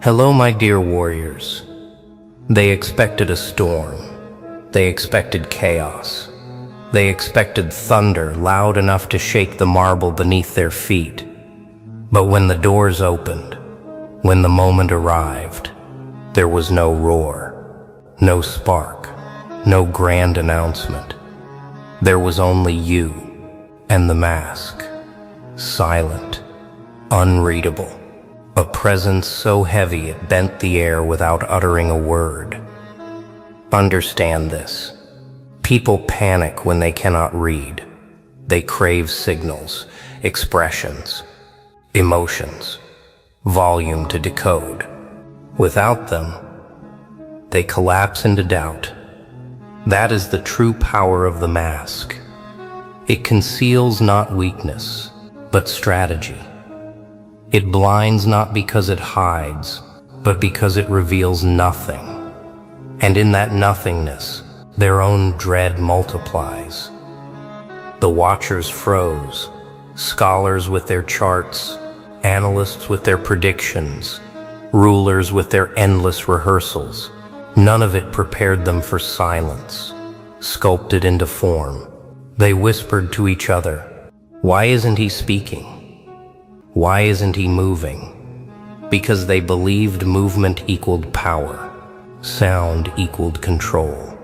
Hello, my dear warriors. They expected a storm. They expected chaos. They expected thunder loud enough to shake the marble beneath their feet. But when the doors opened, when the moment arrived, there was no roar, no spark, no grand announcement. There was only you and the mask, silent, unreadable, a presence so heavy it bent the air without uttering a word. Understand this. People panic when they cannot read. They crave signals, expressions, emotions, volume to decode. Without them, they collapse into doubt. That is the true power of the mask. It conceals not weakness, but strategy. It blinds not because it hides, but because it reveals nothing. And in that nothingness, their own dread multiplies. The watchers froze, scholars with their charts, analysts with their predictions, rulers with their endless rehearsals. None of it prepared them for silence, sculpted into form. They whispered to each other, "Why isn't he speaking? Why isn't he moving?" Because they believed movement equaled power, sound equaled control.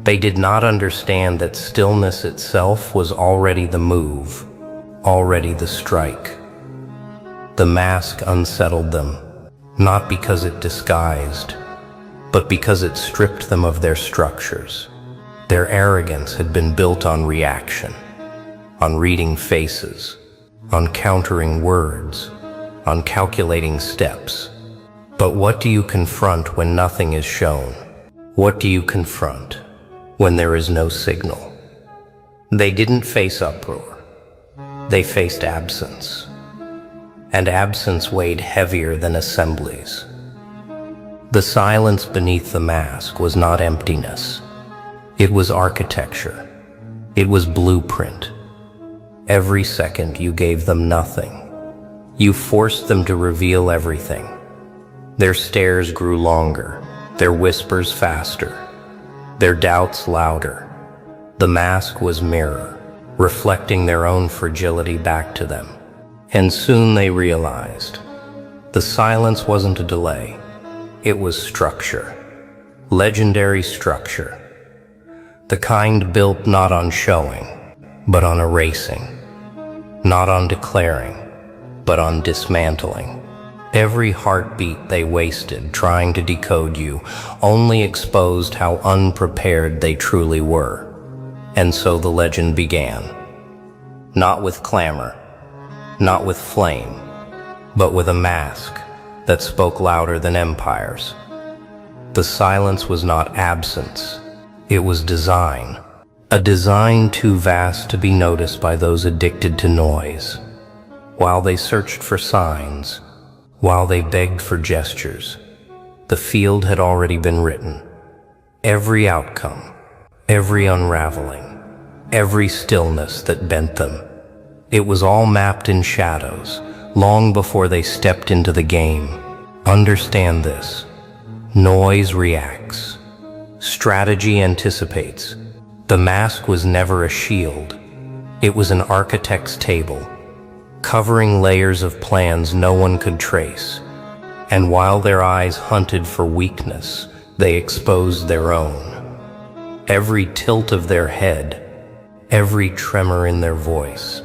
They did not understand that stillness itself was already the move, already the strike. The mask unsettled them, not because it disguised, but because it stripped them of their structures. Their arrogance had been built on reaction, on reading faces, on countering words, on calculating steps. But what do you confront when nothing is shown? What do you confront when there is no signal? They didn't face uproar. They faced absence. And absence weighed heavier than assemblies. The silence beneath the mask was not emptiness. It was architecture. It was blueprint. Every second you gave them nothing. You forced them to reveal everything. Their stares grew longer, their whispers faster, their doubts louder. The mask was mirror, reflecting their own fragility back to them. And soon they realized, the silence wasn't a delay. It was structure, legendary structure. The kind built not on showing, but on erasing. Not on declaring, but on dismantling. Every heartbeat they wasted trying to decode you only exposed how unprepared they truly were. And so the legend began. Not with clamor, not with flame, but with a mask that spoke louder than empires. The silence was not absence, it was design. A design too vast to be noticed by those addicted to noise. While they searched for signs, while they begged for gestures, the field had already been written. Every outcome, every unraveling, every stillness that bent them. It was all mapped in shadows, long before they stepped into the game. Understand this. Noise reacts. Strategy anticipates. The mask was never a shield. It was an architect's table, covering layers of plans no one could trace. And while their eyes hunted for weakness, they exposed their own. Every tilt of their head, every tremor in their voice,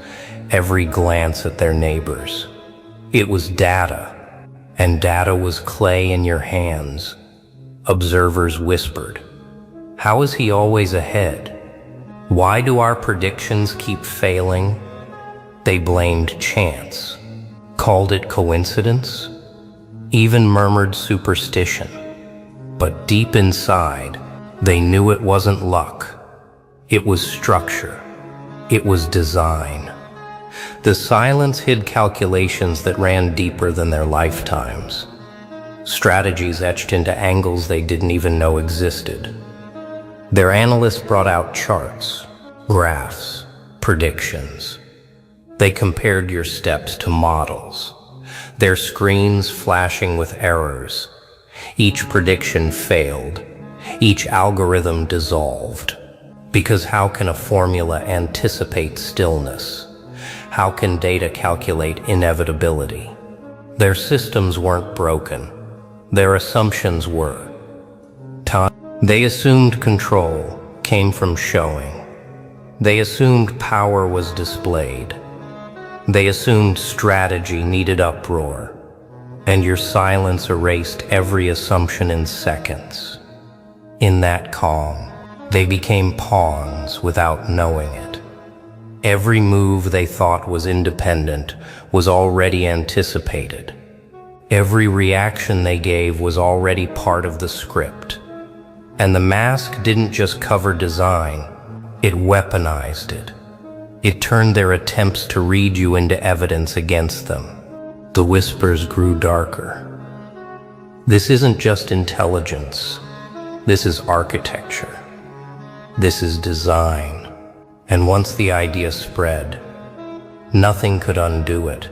every glance at their neighbors. It was data, and data was clay in your hands. Observers whispered, "How is he always ahead? Why do our predictions keep failing?" They blamed chance, called it coincidence, even murmured superstition. But deep inside, they knew it wasn't luck. It was structure. It was design. The silence hid calculations that ran deeper than their lifetimes. Strategies etched into angles they didn't even know existed. Their analysts brought out charts, graphs, predictions. They compared your steps to models, their screens flashing with errors. Each prediction failed, each algorithm dissolved. Because how can a formula anticipate stillness? How can data calculate inevitability? Their systems weren't broken. Their assumptions were. They assumed control came from showing. They assumed power was displayed. They assumed strategy needed uproar. And your silence erased every assumption in seconds. In that calm, they became pawns without knowing it. Every move they thought was independent was already anticipated. Every reaction they gave was already part of the script. And the mask didn't just cover design, it weaponized it. It turned their attempts to read you into evidence against them. The whispers grew darker. This isn't just intelligence. This is architecture. This is design. And once the idea spread, nothing could undo it.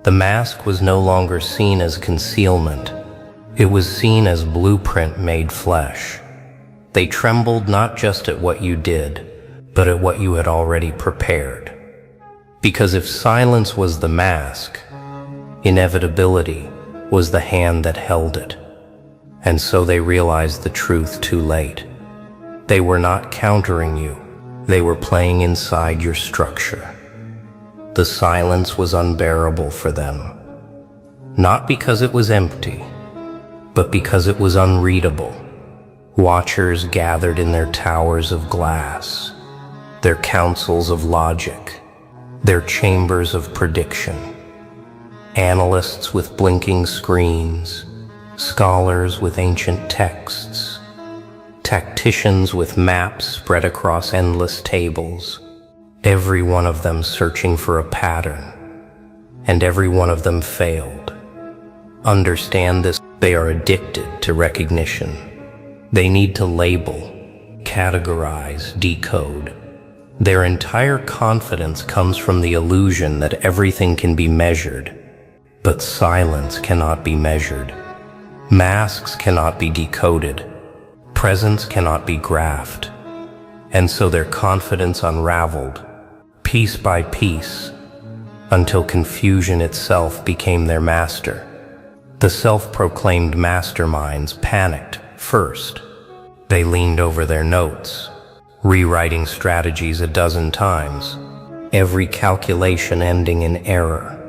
The mask was no longer seen as concealment. It was seen as blueprint made flesh. They trembled not just at what you did, but at what you had already prepared. Because if silence was the mask, inevitability was the hand that held it. And so they realized the truth too late. They were not countering you. They were playing inside your structure. The silence was unbearable for them. Not because it was empty, but because it was unreadable. Watchers gathered in their towers of glass, their councils of logic, their chambers of prediction. Analysts with blinking screens, scholars with ancient texts, tacticians with maps spread across endless tables, every one of them searching for a pattern, and every one of them failed. Understand this, they are addicted to recognition. They need to label, categorize, decode. Their entire confidence comes from the illusion that everything can be measured, but silence cannot be measured. Masks cannot be decoded. Presence cannot be graphed. And so their confidence unraveled, piece by piece, until confusion itself became their master. The self-proclaimed masterminds panicked first. They leaned over their notes, rewriting strategies a dozen times, every calculation ending in error.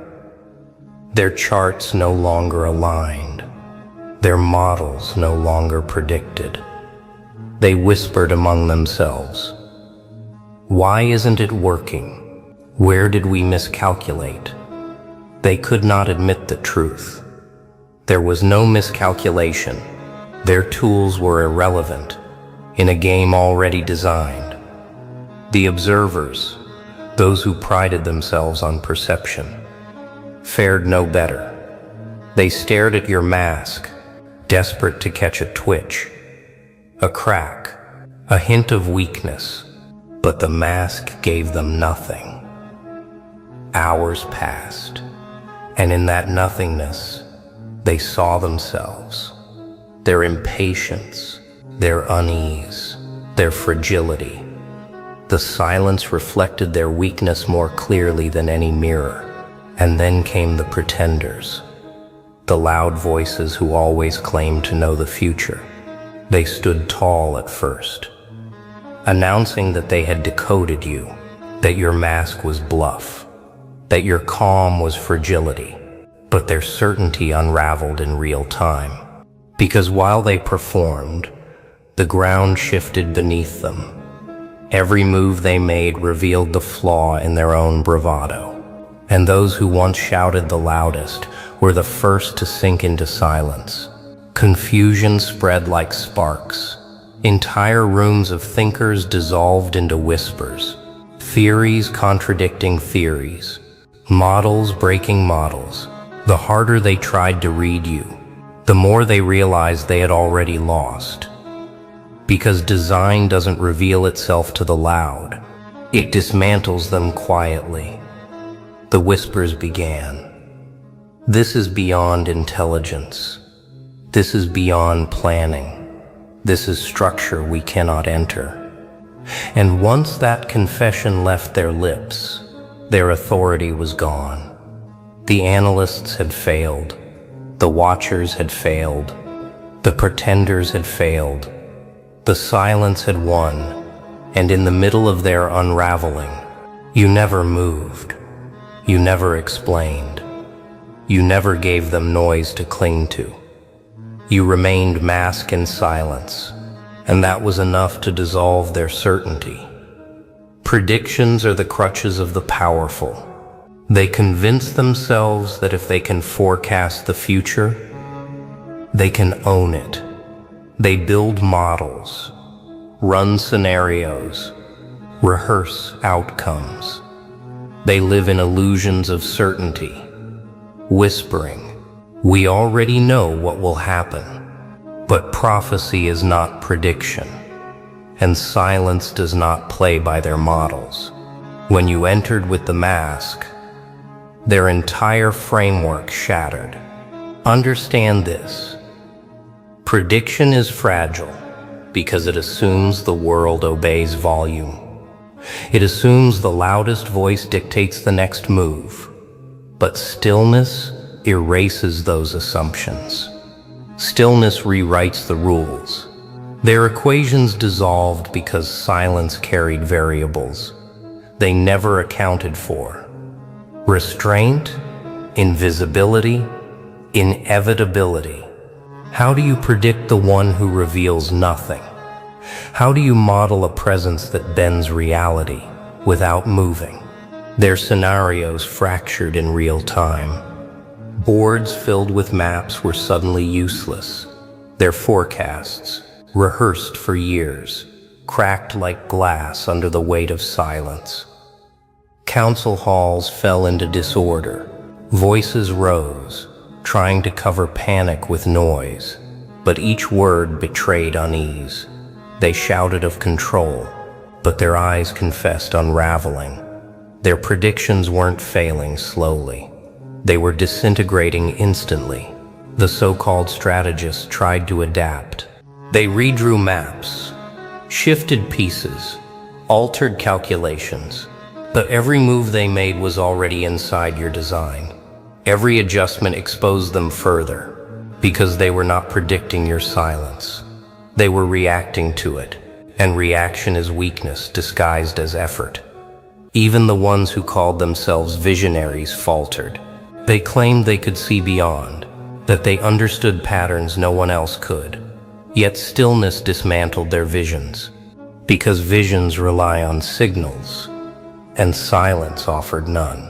Their charts no longer aligned. Their models no longer predicted. They whispered among themselves, "Why isn't it working? Where did we miscalculate?" They could not admit the truth. There was no miscalculation. Their tools were irrelevant in a game already designed. The observers, those who prided themselves on perception, fared no better. They stared at your mask, desperate to catch a twitch, a crack, a hint of weakness, but the mask gave them nothing. Hours passed, and in that nothingness, they saw themselves, their impatience, their unease, their fragility. The silence reflected their weakness more clearly than any mirror. And then came the pretenders, the loud voices who always claimed to know the future. They stood tall at first, announcing that they had decoded you, that your mask was bluff, that your calm was fragility. But their certainty unraveled in real time, because while they performed, the ground shifted beneath them. Every move they made revealed the flaw in their own bravado. And those who once shouted the loudest were the first to sink into silence. Confusion spread like sparks. Entire rooms of thinkers dissolved into whispers. Theories contradicting theories. Models breaking models. The harder they tried to read you, the more they realized they had already lost. Because design doesn't reveal itself to the loud. It dismantles them quietly. The whispers began. This is beyond intelligence. This is beyond planning. This is structure we cannot enter. And once that confession left their lips, their authority was gone. The analysts had failed. The watchers had failed. The pretenders had failed. The silence had won. And in the middle of their unraveling, you never moved. You never explained. You never gave them noise to cling to. You remained masked in silence, and that was enough to dissolve their certainty. Predictions are the crutches of the powerful. They convince themselves that if they can forecast the future, they can own it. They build models, run scenarios, rehearse outcomes. They live in illusions of certainty, whispering, "We already know what will happen." But prophecy is not prediction, and silence does not play by their models. When you entered with the mask, their entire framework shattered. Understand this. Prediction is fragile because it assumes the world obeys volume. It assumes the loudest voice dictates the next move. But stillness erases those assumptions. Stillness rewrites the rules. Their equations dissolved because silence carried variables they never accounted for. Restraint, invisibility, inevitability. How do you predict the one who reveals nothing? How do you model a presence that bends reality without moving? Their scenarios fractured in real time. Boards filled with maps were suddenly useless. Their forecasts, rehearsed for years, cracked like glass under the weight of silence. Council halls fell into disorder. Voices rose, trying to cover panic with noise, but each word betrayed unease. They shouted of control, but their eyes confessed unraveling. Their predictions weren't failing slowly. They were disintegrating instantly. The so-called strategists tried to adapt. They redrew maps, shifted pieces, altered calculations, but every move they made was already inside your design. Every adjustment exposed them further, because they were not predicting your silence. They were reacting to it, and reaction is weakness disguised as effort. Even the ones who called themselves visionaries faltered. They claimed they could see beyond, that they understood patterns no one else could. Yet stillness dismantled their visions, because visions rely on signals, and silence offered none.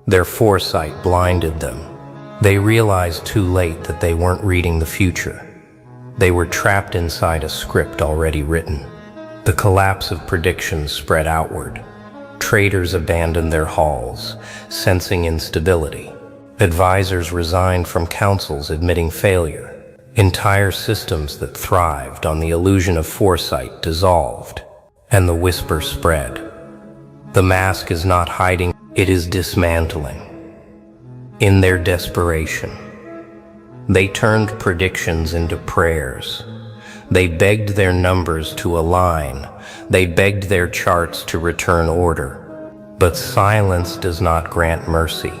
Their foresight blinded them. They realized too late that they weren't reading the future. They were trapped inside a script already written. The collapse of predictions spread outward. Traders abandoned their halls, sensing instability. Advisors resigned from councils admitting failure. Entire systems that thrived on the illusion of foresight dissolved, and the whisper spread. The mask is not hiding, it is dismantling. In their desperation, they turned predictions into prayers. They begged their numbers to align. They begged their charts to return order. But silence does not grant mercy.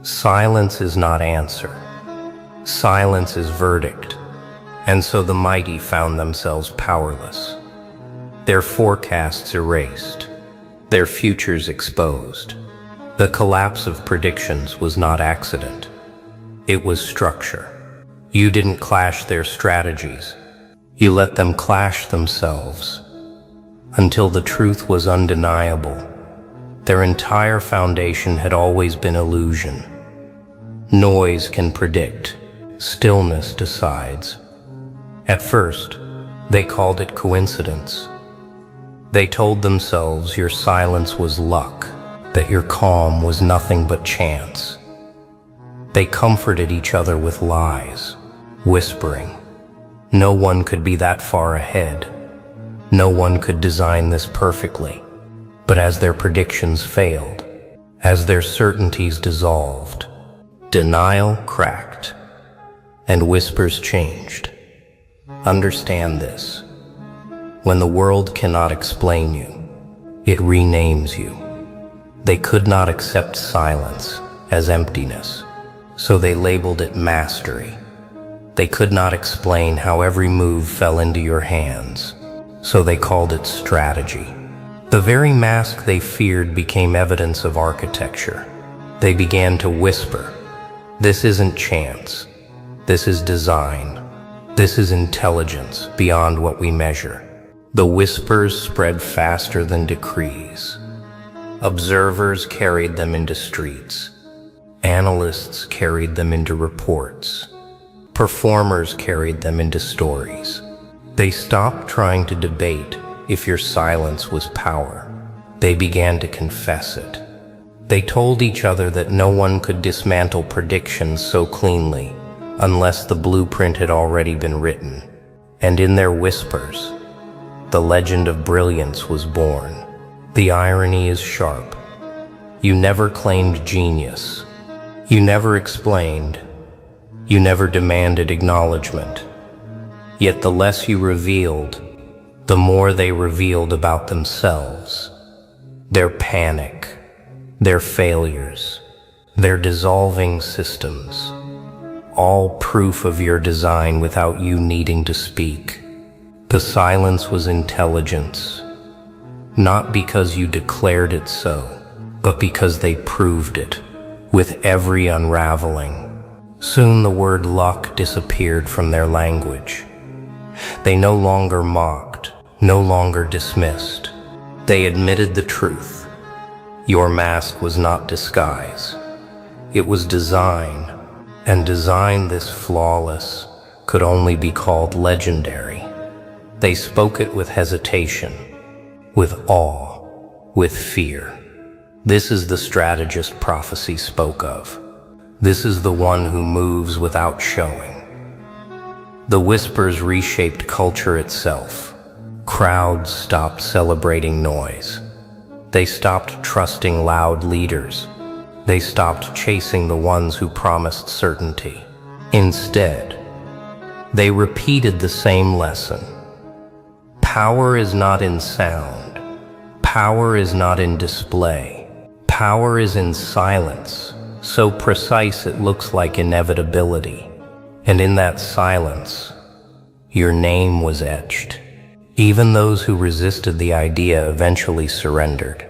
Silence is not answer. Silence is verdict. And so the mighty found themselves powerless. Their forecasts erased. Their futures exposed. The collapse of predictions was not accident. It was structure. You didn't clash their strategies. You let them clash themselves. Until the truth was undeniable. Their entire foundation had always been illusion. Noise can predict. Stillness decides. At first, they called it coincidence. They told themselves your silence was luck, that your calm was nothing but chance. They comforted each other with lies, whispering, no one could be that far ahead. No one could design this perfectly. But as their predictions failed, as their certainties dissolved, Denial cracked, and whispers changed. Understand this. When the world cannot explain you, it renames you. They could not accept silence as emptiness, so they labeled it mastery. They could not explain how every move fell into your hands, so they called it strategy. The very mask they feared became evidence of architecture. They began to whisper, "This isn't chance. This is design. This is intelligence beyond what we measure." The whispers spread faster than decrees. Observers carried them into streets. Analysts carried them into reports. Performers carried them into stories. They stopped trying to debate if your silence was power. They began to confess it. They told each other that no one could dismantle predictions so cleanly unless the blueprint had already been written. And in their whispers, the legend of brilliance was born. The irony is sharp. You never claimed genius. You never explained. You never demanded acknowledgement. Yet the less you revealed, the more they revealed about themselves. Their panic, their failures, their dissolving systems. All proof of your design without you needing to speak. The silence was intelligence, not because you declared it so, but because they proved it with every unraveling. Soon the word luck disappeared from their language. They no longer mocked, no longer dismissed. They admitted the truth. Your mask was not disguise. It was design, and design this flawless could only be called legendary. They spoke it with hesitation, with awe, with fear. This is the strategist prophecy spoke of. This is the one who moves without showing. The whispers reshaped culture itself. Crowds stopped celebrating noise. They stopped trusting loud leaders. They stopped chasing the ones who promised certainty. Instead, they repeated the same lesson. Power is not in sound. Power is not in display. Power is in silence, so precise it looks like inevitability. And in that silence, your name was etched. Even those who resisted the idea eventually surrendered.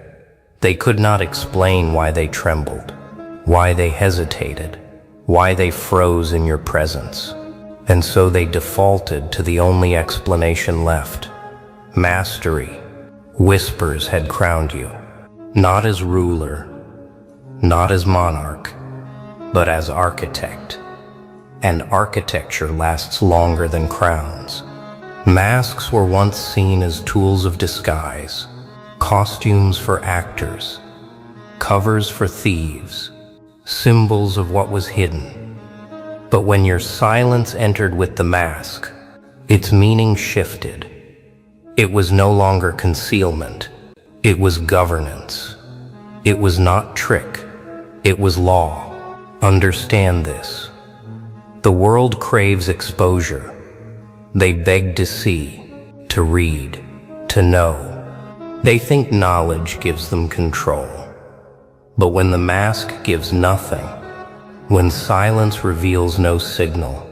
They could not explain why they trembled, why they hesitated, why they froze in your presence. And so they defaulted to the only explanation left. Mastery. Whispers had crowned you, not as ruler, not as monarch, but as architect. And architecture lasts longer than crowns. Masks were once seen as tools of disguise, costumes for actors, covers for thieves, symbols of what was hidden. But when your silence entered with the mask, its meaning shifted. It was no longer concealment. It was governance. It was not trick. It was law. Understand this. The world craves exposure. They beg to see, to read, to know. They think knowledge gives them control. But when the mask gives nothing, when silence reveals no signal,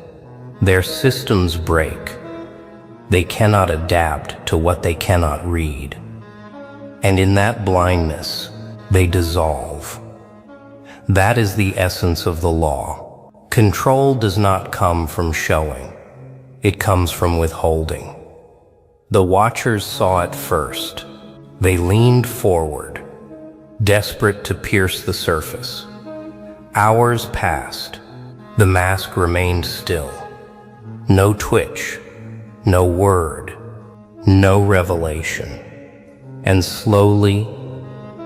their systems break. They cannot adapt to what they cannot read. And in that blindness, they dissolve. That is the essence of the law. Control does not come from showing. It comes from withholding. The watchers saw it first. They leaned forward, desperate to pierce the surface. Hours passed. The mask remained still. No twitch, no word, no revelation. And slowly,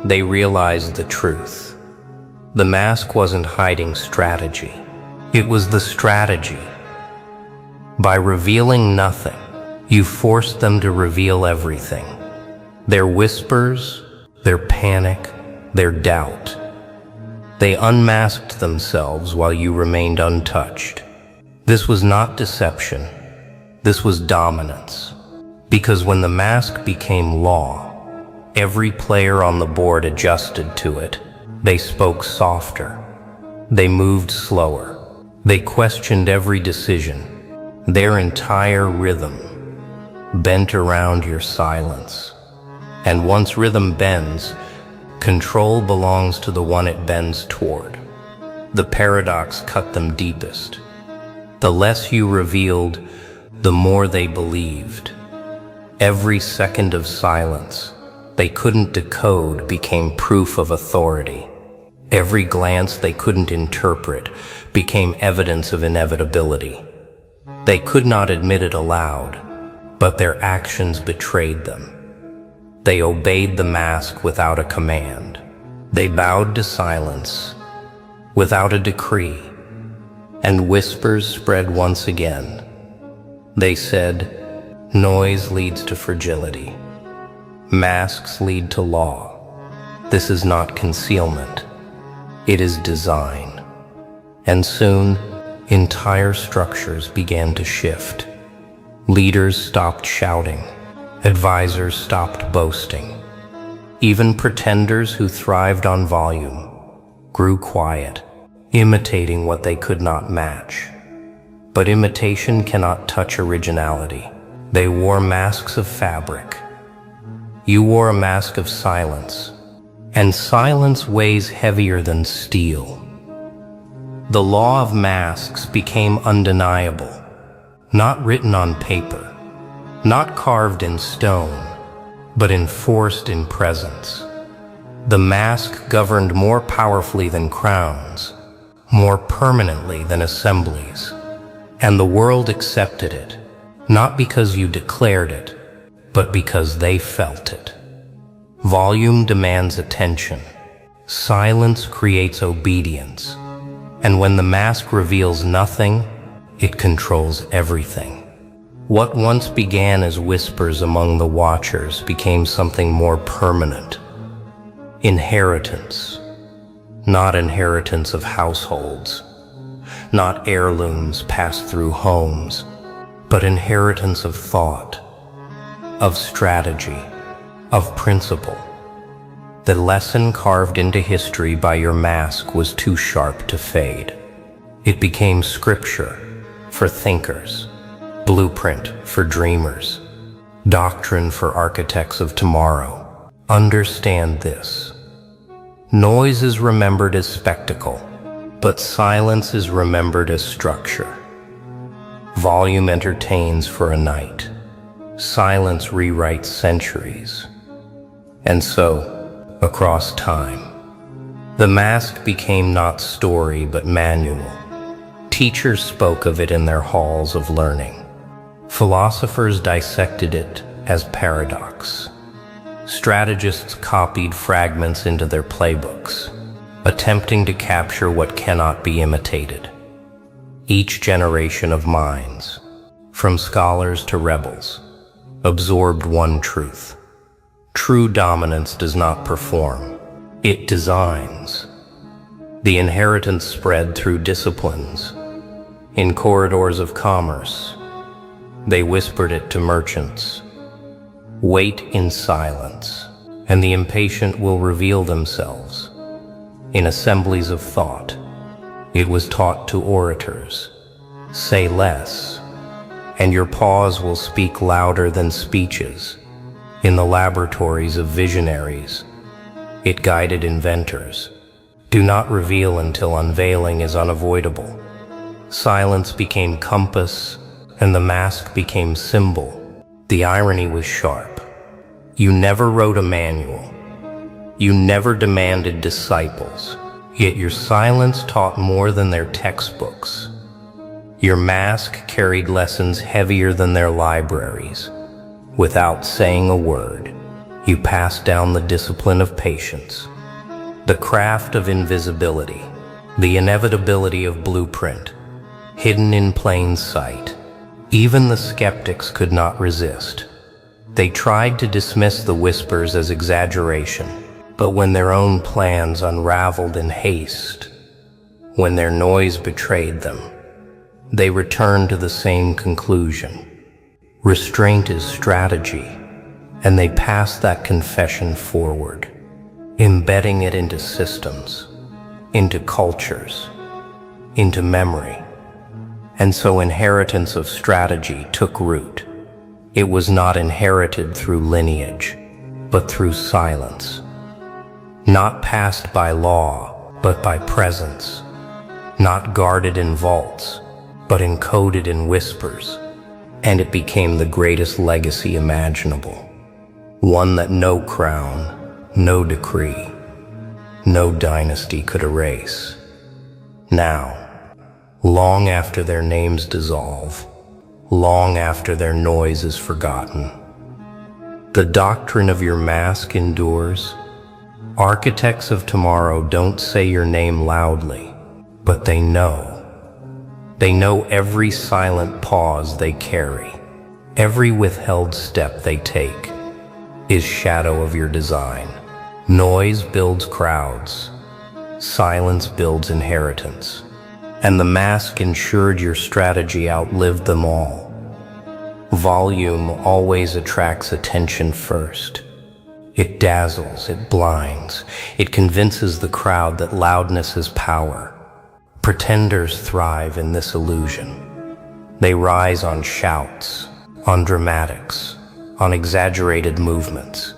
they realized the truth. The mask wasn't hiding strategy. It was the strategy. By revealing nothing, you forced them to reveal everything. Their whispers, their panic, their doubt. They unmasked themselves while you remained untouched. This was not deception. This was dominance. Because when the mask became law, every player on the board adjusted to it. They spoke softer. They moved slower. They questioned every decision. Their entire rhythm bent around your silence. And once rhythm bends, control belongs to the one it bends toward. The paradox cut them deepest. The less you revealed, the more they believed. Every second of silence they couldn't decode became proof of authority. Every glance they couldn't interpret became evidence of inevitability. They could not admit it aloud, but their actions betrayed them. They obeyed the mask without a command. They bowed to silence without a decree, and whispers spread once again. They said, "Noise leads to fragility. Masks lead to law. This is not concealment. It is design." And soon, entire structures began to shift. Leaders stopped shouting. Advisors stopped boasting. Even pretenders who thrived on volume grew quiet, imitating what they could not match. But imitation cannot touch originality. They wore masks of fabric. You wore a mask of silence, and silence weighs heavier than steel. The law of masks became undeniable, not written on paper, not carved in stone, but enforced in presence. The mask governed more powerfully than crowns, more permanently than assemblies. And the world accepted it, not because you declared it, but because they felt it. Volume demands attention. Silence creates obedience. And when the mask reveals nothing, it controls everything. What once began as whispers among the watchers became something more permanent. Inheritance. Not inheritance of households, not heirlooms passed through homes, but inheritance of thought, of strategy, of principle. The lesson carved into history by your mask was too sharp to fade. It became scripture for thinkers, blueprint for dreamers, doctrine for architects of tomorrow. Understand this. Noise is remembered as spectacle, but silence is remembered as structure. Volume entertains for a night. Silence rewrites centuries. And so, across time, the mask became not story but manual. Teachers spoke of it in their halls of learning. Philosophers dissected it as paradox. Strategists copied fragments into their playbooks, attempting to capture what cannot be imitated. Each generation of minds, from scholars to rebels, absorbed one truth. True dominance does not perform, it designs. The inheritance spread through disciplines. In corridors of commerce, they whispered it to merchants. Wait in silence, and the impatient will reveal themselves. In assemblies of thought, it was taught to orators. Say less, and your pause will speak louder than speeches. In the laboratories of visionaries, it guided inventors. Do not reveal until unveiling is unavoidable. Silence became compass, and the mask became symbol. The irony was sharp. You never wrote a manual. You never demanded disciples. Yet your silence taught more than their textbooks. Your mask carried lessons heavier than their libraries. Without saying a word, you passed down the discipline of patience, the craft of invisibility, the inevitability of blueprint, hidden in plain sight. Even the skeptics could not resist. They tried to dismiss the whispers as exaggeration, But when their own plans unraveled in haste, when their noise betrayed them, they returned to the same conclusion. Restraint is strategy, and they passed that confession forward, embedding it into systems, into cultures, into memory. And so inheritance of strategy took root. It was not inherited through lineage, but through silence. Not passed by law, but by presence. Not guarded in vaults, but encoded in whispers. And it became the greatest legacy imaginable. One that no crown, no decree, no dynasty could erase. Now, long after their names dissolve, long after their noise is forgotten, the doctrine of your mask endures. Architects of tomorrow don't say your name loudly, but they know. They know every silent pause they carry, every withheld step they take is shadow of your design. Noise builds crowds, silence builds inheritance, and the mask ensured your strategy outlived them all. Volume always attracts attention first. It dazzles, it blinds, it convinces the crowd that loudness is power. Pretenders thrive in this illusion. They rise on shouts, on dramatics, on exaggerated movements.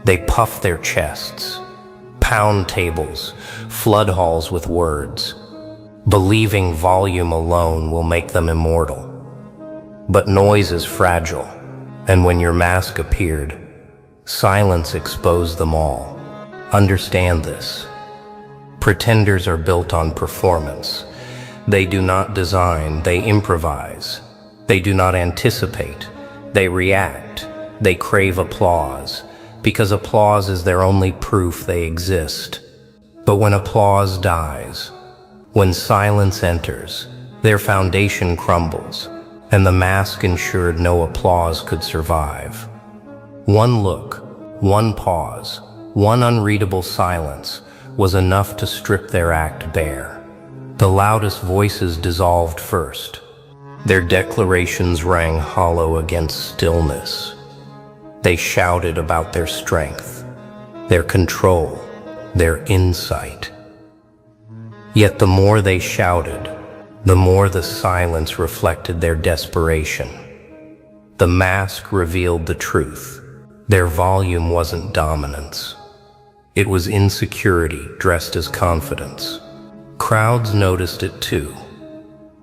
They puff their chests, pound tables, flood halls with words, believing volume alone will make them immortal. But noise is fragile, and when your mask appeared, silence exposed them all. Understand this. Pretenders are built on performance. They do not design, they improvise. They do not anticipate, they react. They crave applause, because applause is their only proof they exist. But when applause dies, when silence enters, their foundation crumbles, and the mask ensured no applause could survive. One look, one pause, one unreadable silence was enough to strip their act bare. The loudest voices dissolved first. Their declarations rang hollow against stillness. They shouted about their strength, their control, their insight. Yet the more they shouted, the more the silence reflected their desperation. The mask revealed the truth. Their volume wasn't dominance. It was insecurity dressed as confidence. Crowds noticed it too.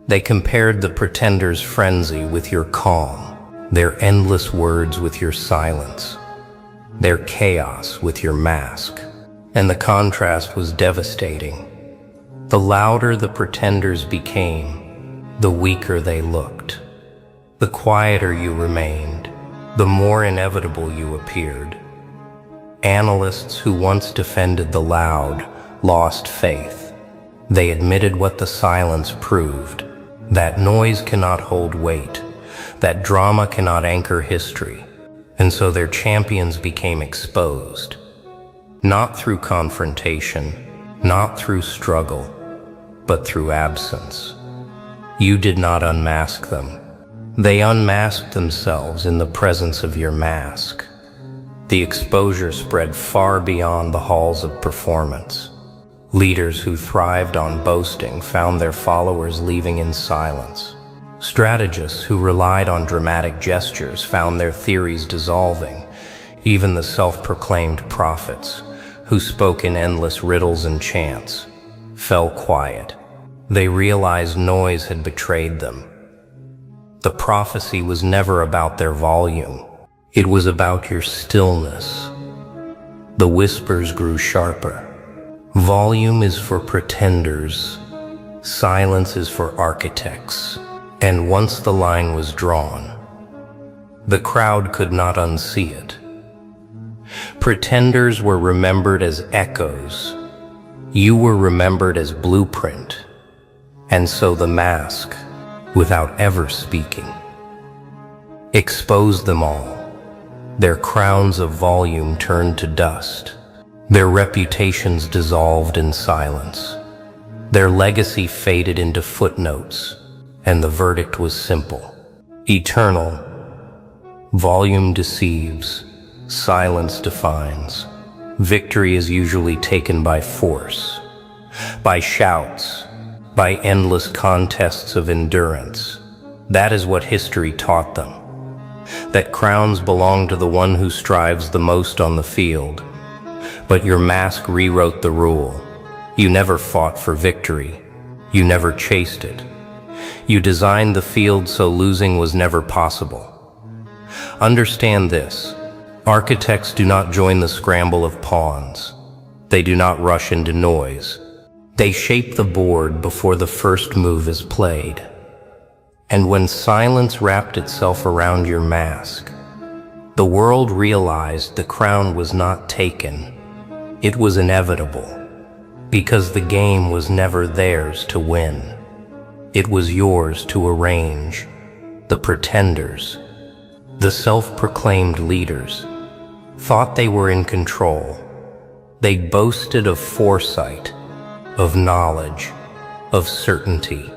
They compared the pretender's frenzy with your calm, their endless words with your silence, their chaos with your mask. And the contrast was devastating. The louder the pretenders became, the weaker they looked. The quieter you remained, the more inevitable you appeared. Analysts who once defended the loud lost faith. They admitted what the silence proved, that noise cannot hold weight, that drama cannot anchor history, and so their champions became exposed. Not through confrontation, not through struggle, but through absence. You did not unmask them. They unmasked themselves in the presence of your mask. The exposure spread far beyond the halls of performance. Leaders who thrived on boasting found their followers leaving in silence. Strategists who relied on dramatic gestures found their theories dissolving. Even the self-proclaimed prophets, who spoke in endless riddles and chants, fell quiet. They realized noise had betrayed them. The prophecy was never about their volume. It was about your stillness. The whispers grew sharper. Volume is for pretenders. Silence is for architects. And once the line was drawn, the crowd could not unsee it. Pretenders were remembered as echoes. You were remembered as blueprint. And so the mask, without ever speaking, exposed them all. Their crowns of volume turned to dust. Their reputations dissolved in silence. Their legacy faded into footnotes, and the verdict was simple. Eternal. Volume deceives, silence defines. Victory is usually taken by force, by shouts, by endless contests of endurance. That is what history taught them. That crowns belong to the one who strives the most on the field. But your mask rewrote the rule. You never fought for victory. You never chased it. You designed the field so losing was never possible. Understand this. Architects do not join the scramble of pawns. They do not rush into noise. They shape the board before the first move is played. And when silence wrapped itself around your mask, the world realized the crown was not taken. It was inevitable, because the game was never theirs to win. It was yours to arrange. The pretenders, the self-proclaimed leaders, thought they were in control. They boasted of foresight, of knowledge, of certainty.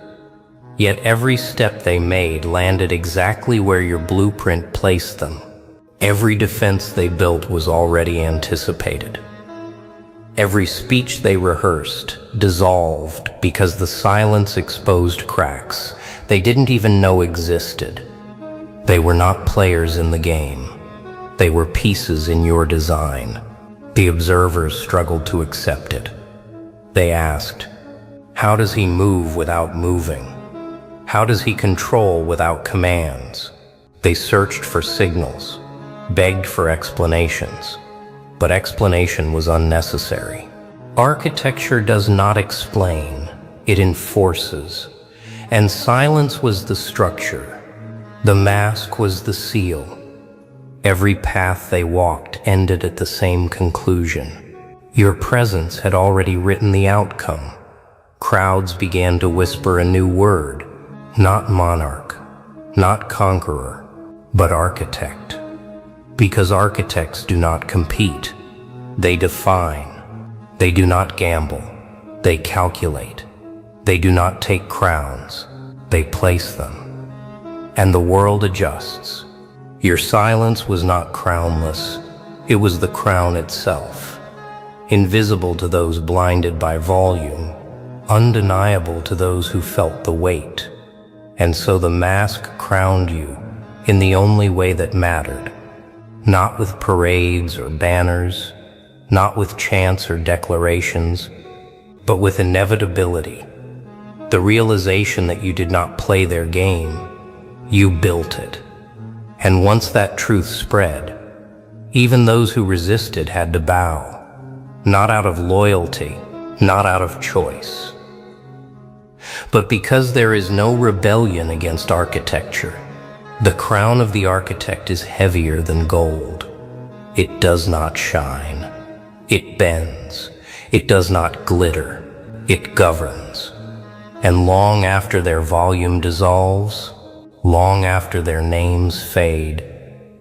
Yet every step they made landed exactly where your blueprint placed them. Every defense they built was already anticipated. Every speech they rehearsed dissolved because the silence exposed cracks they didn't even know existed. They were not players in the game. They were pieces in your design. The observers struggled to accept it. They asked, how does he move without moving? How does he control without commands? They searched for signals, begged for explanations, but explanation was unnecessary. Architecture does not explain, it enforces. And silence was the structure. The mask was the seal. Every path they walked ended at the same conclusion. Your presence had already written the outcome. Crowds began to whisper a new word. Not monarch, not conqueror, but architect. Because architects do not compete. They define. They do not gamble. They calculate. They do not take crowns. They place them. And the world adjusts. Your silence was not crownless. It was the crown itself. Invisible to those blinded by volume. Undeniable to those who felt the weight. And so the mask crowned you in the only way that mattered. Not with parades or banners, not with chants or declarations, but with inevitability. The realization that you did not play their game, you built it. And once that truth spread, even those who resisted had to bow, not out of loyalty, not out of choice. But because there is no rebellion against architecture, the crown of the architect is heavier than gold. It does not shine. It bends. It does not glitter. It governs. And long after their volume dissolves, long after their names fade,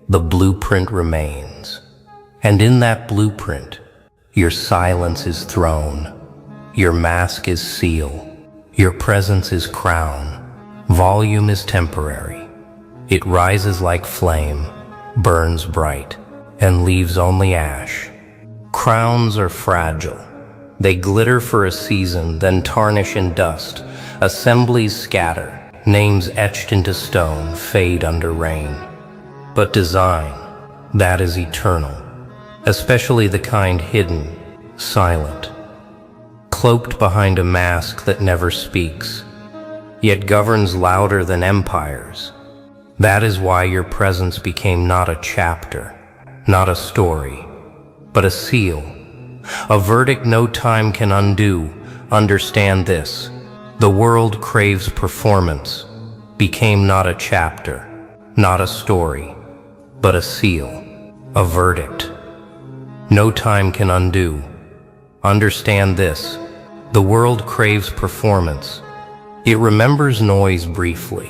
the blueprint remains. And in that blueprint, your silence is throne. Your mask is seal. Your presence is crown. Volume is temporary. It rises like flame, burns bright, and leaves only ash. Crowns are fragile. They glitter for a season, then tarnish in dust. Assemblies scatter. Names etched into stone fade under rain. But design, that is eternal, especially the kind hidden, silent, cloaked behind a mask that never speaks, yet governs louder than empires. That is why your presence became not a chapter, not a story, but a seal, a verdict no time can undo. Understand this. The world craves performance, became not a chapter, not a story, but a seal, a verdict. No time can undo. Understand this. The world craves performance. It remembers noise briefly,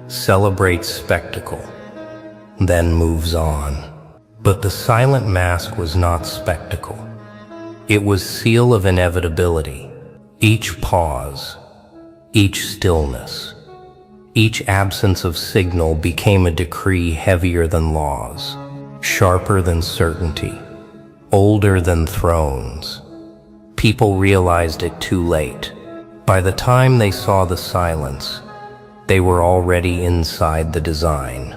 celebrates spectacle, then moves on. But the silent mask was not spectacle. It was seal of inevitability. Each pause, each stillness, each absence of signal became a decree heavier than laws, sharper than certainty, older than thrones. People realized it too late. By the time they saw the silence, they were already inside the design.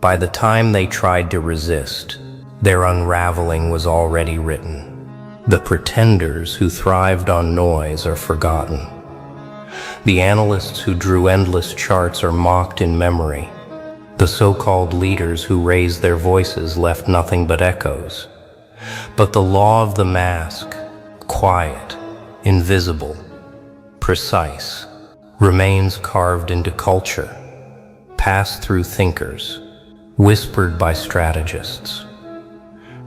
By the time they tried to resist, their unraveling was already written. The pretenders who thrived on noise are forgotten. The analysts who drew endless charts are mocked in memory. The so-called leaders who raised their voices left nothing but echoes. But the law of the mask, quiet, invisible, precise, remains carved into culture, passed through thinkers, whispered by strategists,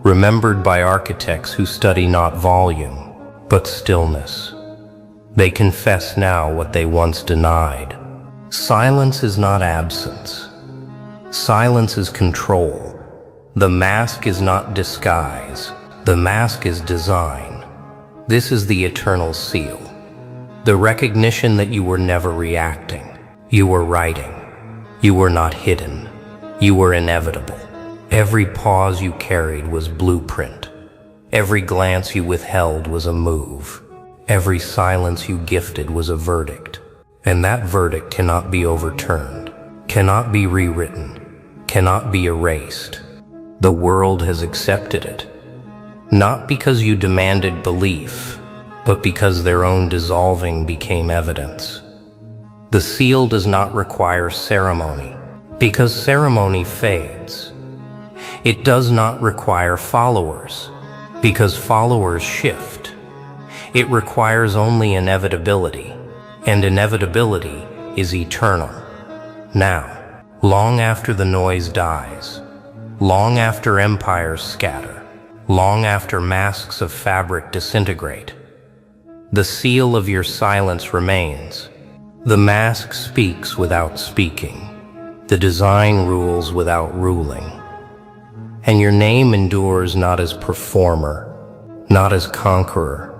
remembered by architects who study not volume, but stillness. They confess now what they once denied. Silence is not absence. Silence is control. The mask is not disguise. The mask is design. This is the eternal seal. The recognition that you were never reacting. You were writing. You were not hidden. You were inevitable. Every pause you carried was blueprint. Every glance you withheld was a move. Every silence you gifted was a verdict. And that verdict cannot be overturned, cannot be rewritten, cannot be erased. The world has accepted it. Not because you demanded belief, but because their own dissolving became evidence. The seal does not require ceremony, because ceremony fades. It does not require followers, because followers shift. It requires only inevitability, and inevitability is eternal. Now, long after the noise dies, long after empires scatter, long after masks of fabric disintegrate, the seal of your silence remains. The mask speaks without speaking. The design rules without ruling. And your name endures not as performer, not as conqueror,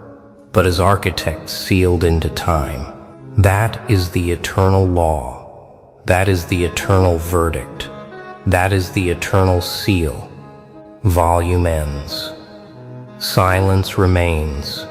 but as architect sealed into time. That is the eternal law. That is the eternal verdict. That is the eternal seal. Volume ends. Silence remains.